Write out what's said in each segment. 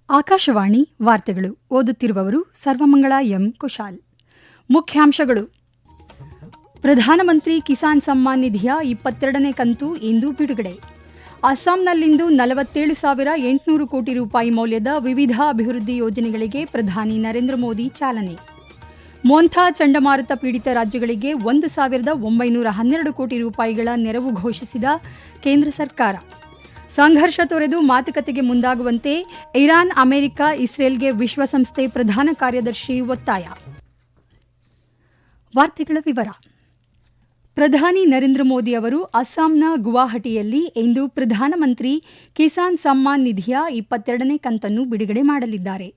ಆಕಾಶವಾಣಿ ವಾರ್ತೆಗಳು ಓದುತ್ತಿರುವವರು ಸರ್ವಮಂಗಳ ಎಂ ಕುಶಾಲ್. ಮುಖ್ಯಾಂಶಗಳು: ಪ್ರಧಾನಮಂತ್ರಿ ಕಿಸಾನ್ ಸಮ್ಮಾನ್ ನಿಧಿಯ 22ನೇ ಕಂತು ಇಂದು ಬಿಡುಗಡೆ. ಅಸ್ಸಾಂನಲ್ಲಿಂದು 47,800 ಕೋಟಿ ರೂಪಾಯಿ ಮೌಲ್ಯದ ವಿವಿಧ ಅಭಿವೃದ್ಧಿ ಯೋಜನೆಗಳಿಗೆ ಪ್ರಧಾನಿ ನರೇಂದ್ರ ಮೋದಿ ಚಾಲನೆ. ಮೋಂಥಾ ಚಂಡಮಾರುತ ಪೀಡಿತ ರಾಜ್ಯಗಳಿಗೆ 1,912 ಕೋಟಿ ರೂಪಾಯಿಗಳ ನೆರವು ಘೋಷಿಸಿದ ಕೇಂದ್ರ ಸರ್ಕಾರ. ಸಂಘರ್ಷ ತೊರೆದು ಮಾತುಕತೆಗೆ ಮುಂದಾಗುವಂತೆ ಇರಾನ್, ಅಮೆರಿಕ, ಇಸ್ರೇಲ್ಗೆ ವಿಶ್ವಸಂಸ್ಥೆ ಪ್ರಧಾನ ಕಾರ್ಯದರ್ಶಿ ಒತ್ತಾಯ. ವಾರ್ತೆಗಳ ವಿವರ. ಪ್ರಧಾನಿ ನರೇಂದ್ರ ಮೋದಿ ಅವರು ಅಸ್ಸಾಂನ ಗುವಾಹಟಿಯಲ್ಲಿ ಇಂದು ಪ್ರಧಾನಮಂತ್ರಿ ಕಿಸಾನ್ ಸಮ್ಮಾನ್ ನಿಧಿಯ 22ನೇ ಕಂತನ್ನು ಬಿಡುಗಡೆ ಮಾಡಲಿದ್ದಾರೆ.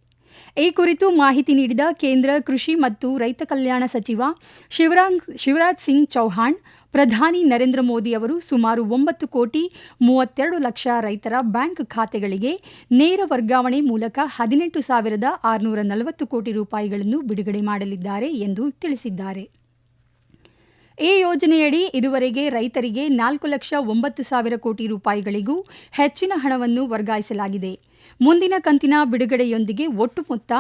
ಈ ಕುರಿತು ಮಾಹಿತಿ ನೀಡಿದ ಕೇಂದ್ರ ಕೃಷಿ ಮತ್ತು ರೈತ ಕಲ್ಯಾಣ ಸಚಿವ ಶಿವರಾಜ್ ಸಿಂಗ್ ಚೌಹಾಣ್, ಪ್ರಧಾನಿ ನರೇಂದ್ರ ಮೋದಿ ಅವರು ಸುಮಾರು 9,32,00,000 ರೈತರ ಬ್ಯಾಂಕ್ ಖಾತೆಗಳಿಗೆ ನೇರ ವರ್ಗಾವಣೆ ಮೂಲಕ 18,640 ಕೋಟಿ ರೂಪಾಯಿಗಳನ್ನು ಬಿಡುಗಡೆ ಮಾಡಲಿದ್ದಾರೆ ಎಂದು ತಿಳಿಸಿದ್ದಾರೆ. ಈ ಯೋಜನೆಯಡಿ ಇದುವರೆಗೆ ರೈತರಿಗೆ 4,09,000 ಕೋಟಿ ರೂಪಾಯಿಗಳಿಗೂ ಹೆಚ್ಚಿನ ಹಣವನ್ನು ವರ್ಗಾಯಿಸಲಾಗಿದೆ. ಮುಂದಿನ ಕಂತಿನ ಬಿಡುಗಡೆಯೊಂದಿಗೆ ಒಟ್ಟು ಮೊತ್ತ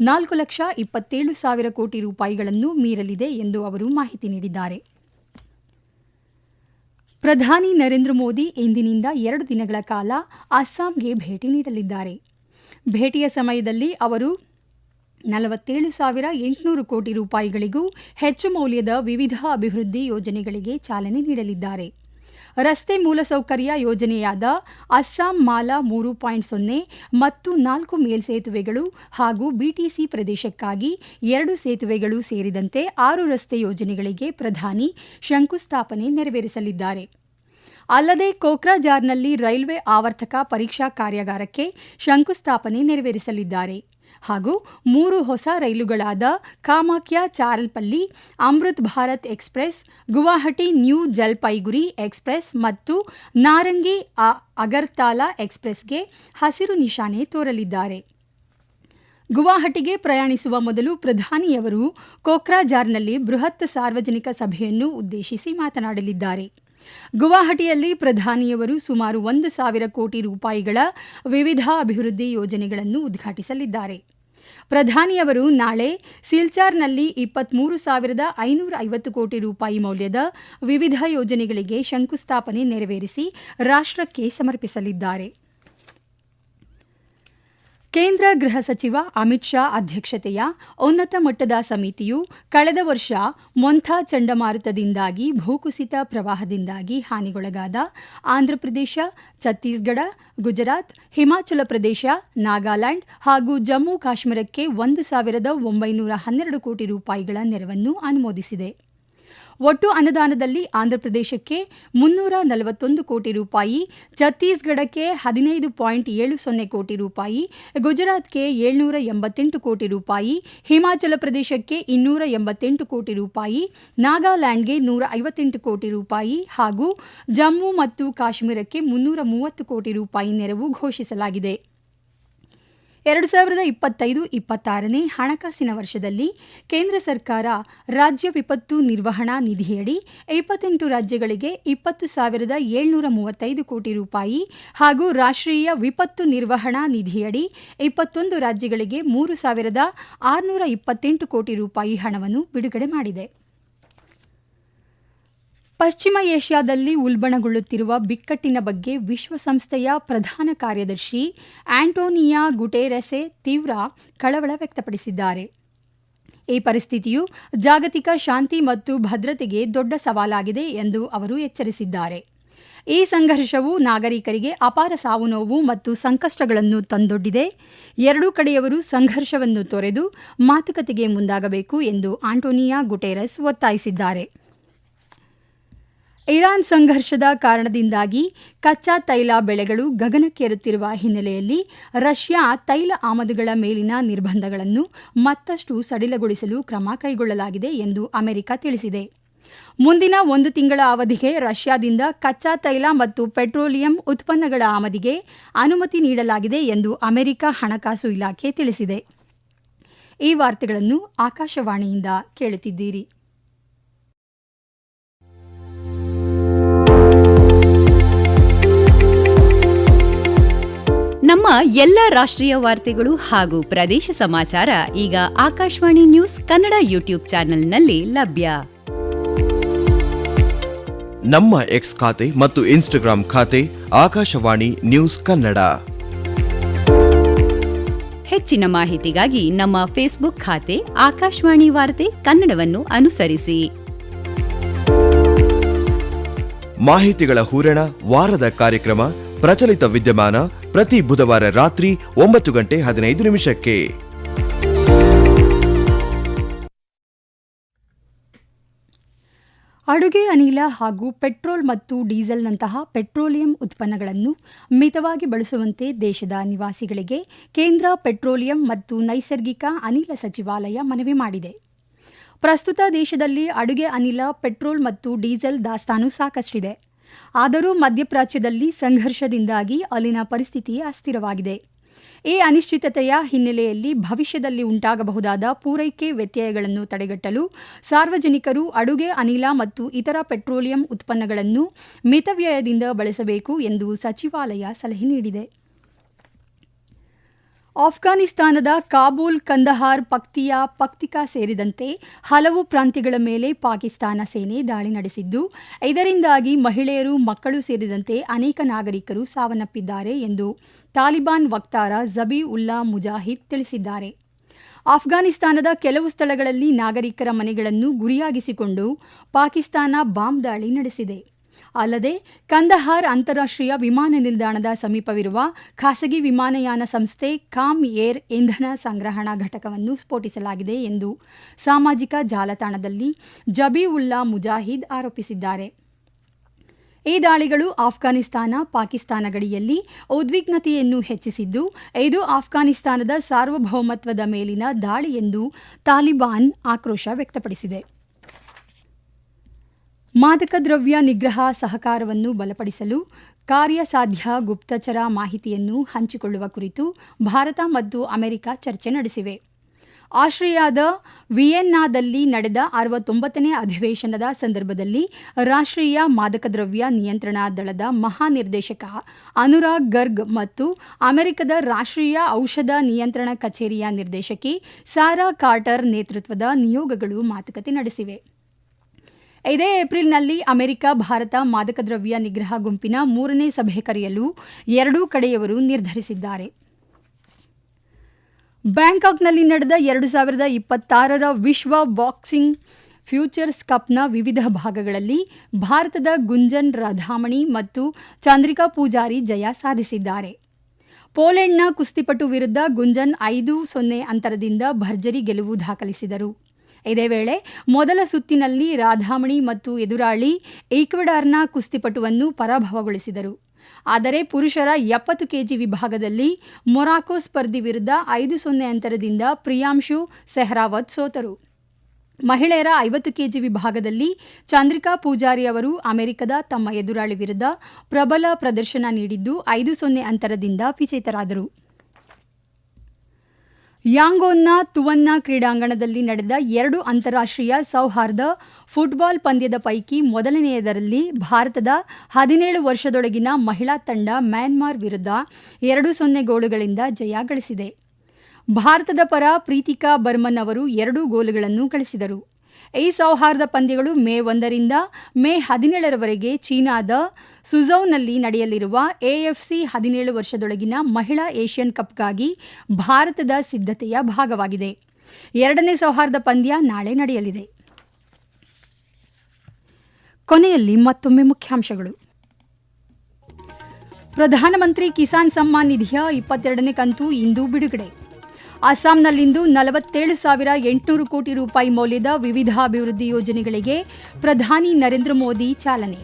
4,27,000 ಕೋಟಿ ರೂಪಾಯಿಗಳನ್ನು ಮೀರಲಿದೆ ಎಂದು ಅವರು ಮಾಹಿತಿ ನೀಡಿದ್ದಾರೆ. ಪ್ರಧಾನಿ ನರೇಂದ್ರ ಮೋದಿ ಇಂದಿನಿಂದ 2 ದಿನಗಳ ಕಾಲ ಅಸ್ಸಾಂಗೆ ಭೇಟಿ ನೀಡಲಿದ್ದಾರೆ. ಭೇಟಿಯ ಸಮಯದಲ್ಲಿ ಅವರು 47,800 ಕೋಟಿ ರೂಪಾಯಿಗಳಿಗೂ ಹೆಚ್ಚು ಮೌಲ್ಯದ ವಿವಿಧ ಅಭಿವೃದ್ಧಿ ಯೋಜನೆಗಳಿಗೆ ಚಾಲನೆ ನೀಡಲಿದ್ದಾರೆ. ರಸ್ತೆ ಮೂಲಸೌಕರ್ಯ ಯೋಜನೆಯಾದ ಅಸ್ಸಾಂ ಮಾಲಾ 3.0 ಮತ್ತು 4 ಮೇಲ್ಸೇತುವೆಗಳು ಹಾಗೂ ಬಿಟಿಸಿ ಪ್ರದೇಶಕ್ಕಾಗಿ 2 ಸೇತುವೆಗಳು ಸೇರಿದಂತೆ 6 ರಸ್ತೆ ಯೋಜನೆಗಳಿಗೆ ಪ್ರಧಾನಿ ಶಂಕುಸ್ಥಾಪನೆ ನೆರವೇರಿಸಲಿದ್ದಾರೆ. ಅಲ್ಲದೆ ಕೋಕ್ರಾಜಾರ್ನಲ್ಲಿ ರೈಲ್ವೆ ಆವರ್ತಕ ಪರೀಕ್ಷಾ ಕಾರ್ಯಾಗಾರಕ್ಕೆ ಶಂಕುಸ್ಥಾಪನೆ ನೆರವೇರಿಸಲಿದ್ದಾರೆ ಹಾಗೂ 3 ಹೊಸ ರೈಲುಗಳಾದ Kamakhya Charlapalli Amrit Bharat express, Guwahati new Jalpaiguri express ಮತ್ತು ನಾರಂಗಿ ಅಗರ್ತಲಾ ಎಕ್ಸ್ಪ್ರೆಸ್ಗೆ ಹಸಿರು ನಿಶಾನೆ ತೋರಲಿದ್ದಾರೆ. ಗುವಾಹಟಿಗೆ ಪ್ರಯಾಣಿಸುವ ಮೊದಲು ಪ್ರಧಾನಿಯವರು ಕೋಕ್ರಾಜಾರ್ನಲ್ಲಿ ಬೃಹತ್ ಸಾರ್ವಜನಿಕ ಸಭೆಯನ್ನು ಉದ್ದೇಶಿಸಿ ಮಾತನಾಡಲಿದ್ದಾರೆ. ಗುವಾಹಟಿಯಲ್ಲಿ ಪ್ರಧಾನಿಯವರು ಸುಮಾರು 1,000 ಕೋಟಿ ರೂಪಾಯಿಗಳ ವಿವಿಧ ಅಭಿವೃದ್ಧಿ ಯೋಜನೆಗಳನ್ನು ಉದ್ಘಾಟಿಸಲಿದ್ದಾರೆ. ಪ್ರಧಾನಿಯವರು ನಾಳೆ ಸಿಲ್ಚಾರ್ನಲ್ಲಿ 23,550 ಕೋಟಿ ರೂಪಾಯಿ ಮೌಲ್ಯದ ವಿವಿಧ ಯೋಜನೆಗಳಿಗೆ ಶಂಕುಸ್ಥಾಪನೆ ನೆರವೇರಿಸಿ ರಾಷ್ಟ್ರಕ್ಕೆ ಸಮರ್ಪಿಸಲಿದ್ದಾರೆ. ಕೇಂದ್ರ ಗೃಹ ಸಚಿವ ಅಮಿತ್ ಶಾ ಅಧ್ಯಕ್ಷತೆಯ ಉನ್ನತ ಮಟ್ಟದ ಸಮಿತಿಯು ಕಳೆದ ವರ್ಷ ಮೊಂಥಾ ಚಂಡಮಾರುತದಿಂದಾಗಿ ಭೂಕುಸಿತ ಪ್ರವಾಹದಿಂದಾಗಿ ಹಾನಿಗೊಳಗಾದ ಆಂಧ್ರಪ್ರದೇಶ, ಛತ್ತೀಸ್ಗಢ, ಗುಜರಾತ್, ಹಿಮಾಚಲ ಪ್ರದೇಶ, ನಾಗಾಲ್ಯಾಂಡ್ ಹಾಗೂ ಜಮ್ಮು ಕಾಶ್ಮೀರಕ್ಕೆ 1,912 ಕೋಟಿ ರೂಪಾಯಿಗಳ ನೆರವನ್ನು ಅನುಮೋದಿಸಿದೆ. ಒಟ್ಟು ಅನುದಾನದಲ್ಲಿ ಆಂಧ್ರಪ್ರದೇಶಕ್ಕೆ 341 ಕೋಟಿ ರೂಪಾಯಿ, ಛತ್ತೀಸ್ಗಢಕ್ಕೆ 15.70 ಕೋಟಿ ರೂಪಾಯಿ, ಗುಜರಾತ್ಗೆ 788 ಕೋಟಿ ರೂಪಾಯಿ, ಹಿಮಾಚಲ ಪ್ರದೇಶಕ್ಕೆ 288 ಕೋಟಿ ರೂಪಾಯಿ, ನಾಗಾಲ್ಯಾಂಡ್ಗೆ 158 ಕೋಟಿ ರೂಪಾಯಿ ಹಾಗೂ ಜಮ್ಮು ಮತ್ತು ಕಾಶ್ಮೀರಕ್ಕೆ 330 ಕೋಟಿ ರೂಪಾಯಿ ನೆರವು ಘೋಷಿಸಲಾಗಿದೆ. 2025-26ನೇ ಹಣಕಾಸಿನ ವರ್ಷದಲ್ಲಿ ಕೇಂದ್ರ ಸರ್ಕಾರ ರಾಜ್ಯ ವಿಪತ್ತು ನಿರ್ವಹಣಾ ನಿಧಿಯಡಿ 28 ರಾಜ್ಯಗಳಿಗೆ 20,735 ಕೋಟಿ ರೂಪಾಯಿ ಹಾಗೂ ರಾಷ್ಟ್ರೀಯ ವಿಪತ್ತು ನಿರ್ವಹಣಾ ನಿಧಿಯಡಿ 21 ರಾಜ್ಯಗಳಿಗೆ 3,628 ಕೋಟಿ ರೂಪಾಯಿ ಹಣವನ್ನು ಬಿಡುಗಡೆ ಮಾಡಿದೆ. ಪಶ್ಚಿಮ ಏಷ್ಯಾದಲ್ಲಿ ಉಲ್ಬಣಗೊಳ್ಳುತ್ತಿರುವ ಬಿಕ್ಕಟ್ಟಿನ ಬಗ್ಗೆ ವಿಶ್ವಸಂಸ್ಥೆಯ ಪ್ರಧಾನ ಕಾರ್ಯದರ್ಶಿ ಆಂಟೋನಿಯೋ ಗುಟೆರೆಸ್ ತೀವ್ರ ಕಳವಳ ವ್ಯಕ್ತಪಡಿಸಿದ್ದಾರೆ. ಈ ಪರಿಸ್ಥಿತಿಯು ಜಾಗತಿಕ ಶಾಂತಿ ಮತ್ತು ಭದ್ರತೆಗೆ ದೊಡ್ಡ ಸವಾಲಾಗಿದೆ ಎಂದು ಅವರು ಎಚ್ಚರಿಸಿದ್ದಾರೆ. ಈ ಸಂಘರ್ಷವು ನಾಗರಿಕರಿಗೆ ಅಪಾರ ಸಾವು-ನೋವು ಮತ್ತು ಸಂಕಷ್ಟಗಳನ್ನು ತಂದೊಡ್ಡಿದೆ. ಎರಡೂ ಕಡೆಯವರು ಸಂಘರ್ಷವನ್ನು ತೊರೆದು ಮಾತುಕತೆಗೆ ಮುಂದಾಗಬೇಕು ಎಂದು ಆಂಟೋನಿಯೋ ಗುಟೆರೆಸ್ ಒತ್ತಾಯಿಸಿದ್ದಾರೆ. ಇರಾನ್ ಸಂಘರ್ಷದ ಕಾರಣದಿಂದಾಗಿ ಕಚ್ಚಾ ತೈಲ ಬೆಲೆಗಳು ಗಗನಕ್ಕೇರುತ್ತಿರುವ ಹಿನ್ನೆಲೆಯಲ್ಲಿ ರಷ್ಯಾ ತೈಲ ಆಮದುಗಳ ಮೇಲಿನ ನಿರ್ಬಂಧಗಳನ್ನು ಮತ್ತಷ್ಟು ಸಡಿಲಗೊಳಿಸಲು ಕ್ರಮ ಕೈಗೊಳ್ಳಲಾಗಿದೆ ಎಂದು ಅಮೆರಿಕ ತಿಳಿಸಿದೆ. ಮುಂದಿನ 1 ತಿಂಗಳ ಅವಧಿಗೆ ರಷ್ಯಾದಿಂದ ಕಚ್ಚಾ ತೈಲ ಮತ್ತು ಪೆಟ್ರೋಲಿಯಂ ಉತ್ಪನ್ನಗಳ ಆಮದಿಗೆ ಅನುಮತಿ ನೀಡಲಾಗಿದೆ ಎಂದು ಅಮೆರಿಕ ಹಣಕಾಸು ಇಲಾಖೆ ತಿಳಿಸಿದೆ. ಈ ವಾರ್ತೆಗಳನ್ನು ಆಕಾಶವಾಣಿಯಿಂದ ಕೇಳುತ್ತಿದ್ದೀರಿ. ನಮ್ಮ ಎಲ್ಲ ರಾಷ್ಟ್ರೀಯ ವಾರ್ತೆಗಳು ಹಾಗೂ ಪ್ರದೇಶ ಸಮಾಚಾರ ಈಗ ಆಕಾಶವಾಣಿ ನ್ಯೂಸ್ ಕನ್ನಡ ಯೂಟ್ಯೂಬ್ ಚಾನೆಲ್ನಲ್ಲಿ ಲಭ್ಯ. ನಮ್ಮ ಎಕ್ಸ್ ಖಾತೆ ಮತ್ತು ಇನ್ಸ್ಟಾಗ್ರಾಂ ಖಾತೆ ಆಕಾಶವಾಣಿ ನ್ಯೂಸ್ ಕನ್ನಡ. ಹೆಚ್ಚಿನ ಮಾಹಿತಿಗಾಗಿ ನಮ್ಮ ಫೇಸ್ಬುಕ್ ಖಾತೆ ಆಕಾಶವಾಣಿ ವಾರ್ತೆ ಕನ್ನಡವನ್ನು ಅನುಸರಿಸಿ. ಮಾಹಿತಿಗಳ ಹೂರಣ, ವಾರದ ಕಾರ್ಯಕ್ರಮ, ಪ್ರಚಲಿತ ವಿದ್ಯಮಾನ ಪ್ರತಿ ಬುಧವಾರ ರಾತ್ರಿ 9:15 ಅಡುಗೆ ಅನಿಲ ಹಾಗೂ ಪೆಟ್ರೋಲ್ ಮತ್ತು ಡೀಸೆಲ್ನಂತಹ ಪೆಟ್ರೋಲಿಯಂ ಉತ್ಪನ್ನಗಳನ್ನು ಮಿತವಾಗಿ ಬಳಸುವಂತೆ ದೇಶದ ನಿವಾಸಿಗಳಿಗೆ ಕೇಂದ್ರ ಪೆಟ್ರೋಲಿಯಂ ಮತ್ತು ನೈಸರ್ಗಿಕ ಅನಿಲ ಸಚಿವಾಲಯ ಮನವಿ ಮಾಡಿದೆ. ಪ್ರಸ್ತುತ ದೇಶದಲ್ಲಿ ಅಡುಗೆ ಅನಿಲ, ಪೆಟ್ರೋಲ್ ಮತ್ತು ಡೀಸೆಲ್ ದಾಸ್ತಾನು ಸಾಕಷ್ಟಿದೆ. ಆದರೂ ಮಧ್ಯಪ್ರಾಚ್ಯದಲ್ಲಿ ಸಂಘರ್ಷದಿಂದಾಗಿ ಅಲ್ಲಿನ ಪರಿಸ್ಥಿತಿ ಅಸ್ಥಿರವಾಗಿದೆ. ಈ ಅನಿಶ್ಚಿತತೆಯ ಹಿನ್ನೆಲೆಯಲ್ಲಿ ಭವಿಷ್ಯದಲ್ಲಿ ಉಂಟಾಗಬಹುದಾದ ಪೂರೈಕೆ ವ್ಯತ್ಯಯಗಳನ್ನು ತಡೆಗಟ್ಟಲು ಸಾರ್ವಜನಿಕರು ಅಡುಗೆ ಅನಿಲ ಮತ್ತು ಇತರ ಪೆಟ್ರೋಲಿಯಂ ಉತ್ಪನ್ನಗಳನ್ನು ಮಿತವ್ಯಯದಿಂದ ಬಳಸಬೇಕು ಎಂದು ಸಚಿವಾಲಯ ಸಲಹೆ ನೀಡಿದೆ. ಆಫ್ಘಾನಿಸ್ತಾನದ ಕಾಬೂಲ್, ಕಂದಹಾರ್, ಪಕ್ತಿಯಾ, ಪಕ್ತಿಕಾ ಸೇರಿದಂತೆ ಹಲವು ಪ್ರಾಂತ್ಯಗಳ ಮೇಲೆ ಪಾಕಿಸ್ತಾನ ಸೇನೆ ದಾಳಿ ನಡೆಸಿದ್ದು, ಇದರಿಂದಾಗಿ ಮಹಿಳೆಯರು, ಮಕ್ಕಳು ಸೇರಿದಂತೆ ಅನೇಕ ನಾಗರಿಕರು ಸಾವನ್ನಪ್ಪಿದ್ದಾರೆ ಎಂದು ತಾಲಿಬಾನ್ ವಕ್ತಾರ ಜಬಿ ಉಲ್ಲಾ ಮುಜಾಹಿದ್ ತಿಳಿಸಿದ್ದಾರೆ. ಆಫ್ಘಾನಿಸ್ತಾನದ ಕೆಲವು ಸ್ಥಳಗಳಲ್ಲಿ ನಾಗರಿಕರ ಮನೆಗಳನ್ನು ಗುರಿಯಾಗಿಸಿಕೊಂಡು ಪಾಕಿಸ್ತಾನ ಬಾಂಬ್ ದಾಳಿ ನಡೆಸಿದೆ. ಅಲ್ಲದೆ ಕಂದಹಾರ್ ಅಂತಾರಾಷ್ಟ್ರೀಯ ವಿಮಾನ ನಿಲ್ದಾಣದ ಸಮೀಪವಿರುವ ಖಾಸಗಿ ವಿಮಾನಯಾನ ಸಂಸ್ಥೆ ಕಾಮ್ ಏರ್ ಇಂಧನ ಸಂಗ್ರಹಣಾ ಘಟಕವನ್ನು ಸ್ಫೋಟಿಸಲಾಗಿದೆ ಎಂದು ಸಾಮಾಜಿಕ ಜಾಲತಾಣದಲ್ಲಿ ಜಬಿ ಉಲ್ಲಾ ಮುಜಾಹಿದ್ ಆರೋಪಿಸಿದ್ದಾರೆ. ಈ ದಾಳಿಗಳು ಆಫ್ಘಾನಿಸ್ತಾನ ಪಾಕಿಸ್ತಾನ ಗಡಿಯಲ್ಲಿ ಉದ್ವಿಗ್ನತೆಯನ್ನು ಹೆಚ್ಚಿಸಿದ್ದು, ಇದು ಆಫ್ಘಾನಿಸ್ತಾನದ ಸಾರ್ವಭೌಮತ್ವದ ಮೇಲಿನ ದಾಳಿ ಎಂದು ತಾಲಿಬಾನ್ ಆಕ್ರೋಶ ವ್ಯಕ್ತಪಡಿಸಿದೆ. ಮಾದಕ ದ್ರವ್ಯ ನಿಗ್ರಹ ಸಹಕಾರವನ್ನು ಬಲಪಡಿಸಲು ಕಾರ್ಯಸಾಧ್ಯ ಗುಪ್ತಚರ ಮಾಹಿತಿಯನ್ನು ಹಂಚಿಕೊಳ್ಳುವ ಕುರಿತು ಭಾರತ ಮತ್ತು ಅಮೆರಿಕ ಚರ್ಚೆ ನಡೆಸಿವೆ. ಆಸ್ಟ್ರಿಯಾದ ವಿಯೆನ್ನಾದಲ್ಲಿ ನಡೆದ 69ನೇ ಅಧಿವೇಶನದ ಸಂದರ್ಭದಲ್ಲಿ ರಾಷ್ಟ್ರೀಯ ಮಾದಕ ದ್ರವ್ಯ ನಿಯಂತ್ರಣ ದಳದ ಮಹಾನಿರ್ದೇಶಕ ಅನುರಾಗ್ ಗರ್ಗ್ ಮತ್ತು ಅಮೆರಿಕದ ರಾಷ್ಟ್ರೀಯ ಔಷಧ ನಿಯಂತ್ರಣ ಕಚೇರಿಯ ನಿರ್ದೇಶಕಿ ಸಾರಾ ಕಾರ್ಟರ್ ನೇತೃತ್ವದ ನಿಯೋಗಗಳು ಮಾತುಕತೆ ನಡೆಸಿವೆ. ಇದೇ ಏಪ್ರಿಲ್ನಲ್ಲಿ ಅಮೆರಿಕ ಭಾರತ ಮಾದಕ ದ್ರವ್ಯ ನಿಗ್ರಹ ಗುಂಪಿನ 3ನೇ ಸಭೆ ಕರೆಯಲು ಎರಡೂ ಕಡೆಯವರು ನಿರ್ಧರಿಸಿದ್ದಾರೆ. ಬ್ಯಾಂಕಾಕ್ನಲ್ಲಿ ನಡೆದ 2026ರ ವಿಶ್ವ ಬಾಕ್ಸಿಂಗ್ ಫ್ಯೂಚರ್ಸ್ ಕಪ್ನ ವಿವಿಧ ಭಾಗಗಳಲ್ಲಿ ಭಾರತದ ಗುಂಜನ್ ರಧಾಮಣಿ ಮತ್ತು ಚಂದ್ರಿಕಾ ಪೂಜಾರಿ ಜಯ ಸಾಧಿಸಿದ್ದಾರೆ. ಪೋಲೆಂಡ್ನ ಕುಸ್ತಿಪಟು ವಿರುದ್ಧ ಗುಂಜನ್ 5-0 ಅಂತರದಿಂದ ಭರ್ಜರಿ ಗೆಲುವು ದಾಖಲಿಸಿದರು. ಇದೇ ವೇಳೆ ಮೊದಲ ಸುತ್ತಿನಲ್ಲಿ ರಾಧಾಮಣಿ ಮತ್ತು ಎದುರಾಳಿ ಈಕ್ವೆಡಾರ್ನ ಕುಸ್ತಿಪಟುವನ್ನು ಪರಾಭವಗೊಳಿಸಿದರು. ಆದರೆ ಪುರುಷರ 70 ಕೆಜಿ ವಿಭಾಗದಲ್ಲಿ ಮೊರಾಕೊ ಸ್ಪರ್ಧಿ ವಿರುದ್ಧ 5-0 ಅಂತರದಿಂದ ಪ್ರಿಯಾಂಶು ಸೆಹ್ರಾವತ್ ಸೋತರು. ಮಹಿಳೆಯರ 50 ಕೆಜಿ ವಿಭಾಗದಲ್ಲಿ ಚಂದ್ರಿಕಾ ಪೂಜಾರಿ ಅವರು ಅಮೆರಿಕದ ತಮ್ಮ ಎದುರಾಳಿ ವಿರುದ್ಧ ಪ್ರಬಲ ಪ್ರದರ್ಶನ ನೀಡಿದ್ದು 5-0 ಅಂತರದಿಂದ ವಿಜೇತರಾದರು. ಯಾಂಗೋನ್ನ ತುವನ್ನ ಕ್ರೀಡಾಂಗಣದಲ್ಲಿ ನಡೆದ 2 ಅಂತಾರಾಷ್ಟ್ರೀಯ ಸೌಹಾರ್ದ ಫುಟ್ಬಾಲ್ ಪಂದ್ಯದ ಪೈಕಿ ಮೊದಲನೆಯದರಲ್ಲಿ ಭಾರತದ 17 ವರ್ಷದೊಳಗಿನ ಮಹಿಳಾ ತಂಡ ಮ್ಯಾನ್ಮಾರ್ ವಿರುದ್ಧ 2-0 ಗೋಲುಗಳಿಂದ ಜಯ ಗಳಿಸಿದೆ. ಭಾರತದ ಪರ ಪ್ರೀತಿಕಾ ಬರ್ಮನ್ ಅವರು 2 ಗೋಲುಗಳನ್ನು ಗಳಿಸಿದರು. ಈ ಸೌಹಾರ್ದ ಪಂದ್ಯಗಳು ಮೇ 1ರಿಂದ ಮೇ 17ರವರೆಗೆ ಚೀನಾದ ಸುಝೌನಲ್ಲಿ ನಡೆಯಲಿರುವ ಎಎಫ್ಸಿ 17 ವರ್ಷದೊಳಗಿನ ಮಹಿಳಾ ಏಷ್ಯನ್ ಕಪ್ಗಾಗಿ ಭಾರತದ ಸಿದ್ಧತೆಯ ಭಾಗವಾಗಿದೆ. 2ನೇ ಸೌಹಾರ್ದ ಪಂದ್ಯ ನಾಳೆ ನಡೆಯಲಿದೆ. ಕೊನೆಯಲ್ಲಿ ಮತ್ತೊಮ್ಮೆ ಮುಖ್ಯಾಂಶಗಳು. ಪ್ರಧಾನಮಂತ್ರಿ ಕಿಸಾನ್ ಸಮ್ಮಾನ್ ನಿಧಿಯ 22ನೇ ಕಂತು ಇಂದು ಬಿಡುಗಡೆ. ಅಸ್ಸಾಂನಲ್ಲಿಂದು 47,800 ಕೋಟಿ ರೂಪಾಯಿ ಮೌಲ್ಯದ ವಿವಿಧ ಅಭಿವೃದ್ಧಿ ಯೋಜನೆಗಳಿಗೆ ಪ್ರಧಾನಿ ನರೇಂದ್ರ ಮೋದಿ ಚಾಲನೆ.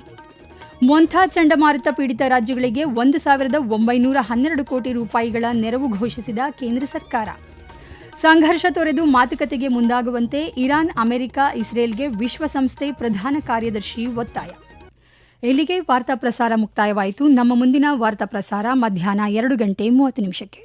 ಮೊಂಥಾ ಚಂಡಮಾರುತ ಪೀಡಿತ ರಾಜ್ಯಗಳಿಗೆ 1,912 ಕೋಟಿ ರೂಪಾಯಿಗಳ ನೆರವು ಘೋಷಿಸಿದ ಕೇಂದ್ರ ಸರ್ಕಾರ. ಸಂಘರ್ಷ ತೊರೆದು ಮಾತುಕತೆಗೆ ಮುಂದಾಗುವಂತೆ ಇರಾನ್, ಅಮೆರಿಕ, ಇಸ್ರೇಲ್ಗೆ ವಿಶ್ವಸಂಸ್ಥೆ ಪ್ರಧಾನ ಕಾರ್ಯದರ್ಶಿ ಒತ್ತಾಯ. ಇಲ್ಲಿಗೆ ವಾರ್ತಾ ಪ್ರಸಾರ ಮುಕ್ತಾಯವಾಯಿತು. ನಮ್ಮ ಮುಂದಿನ ವಾರ್ತಾ ಪ್ರಸಾರ ಮಧ್ಯಾಹ್ನ 2:30 ನಿಮಿಷಕ್ಕೆ.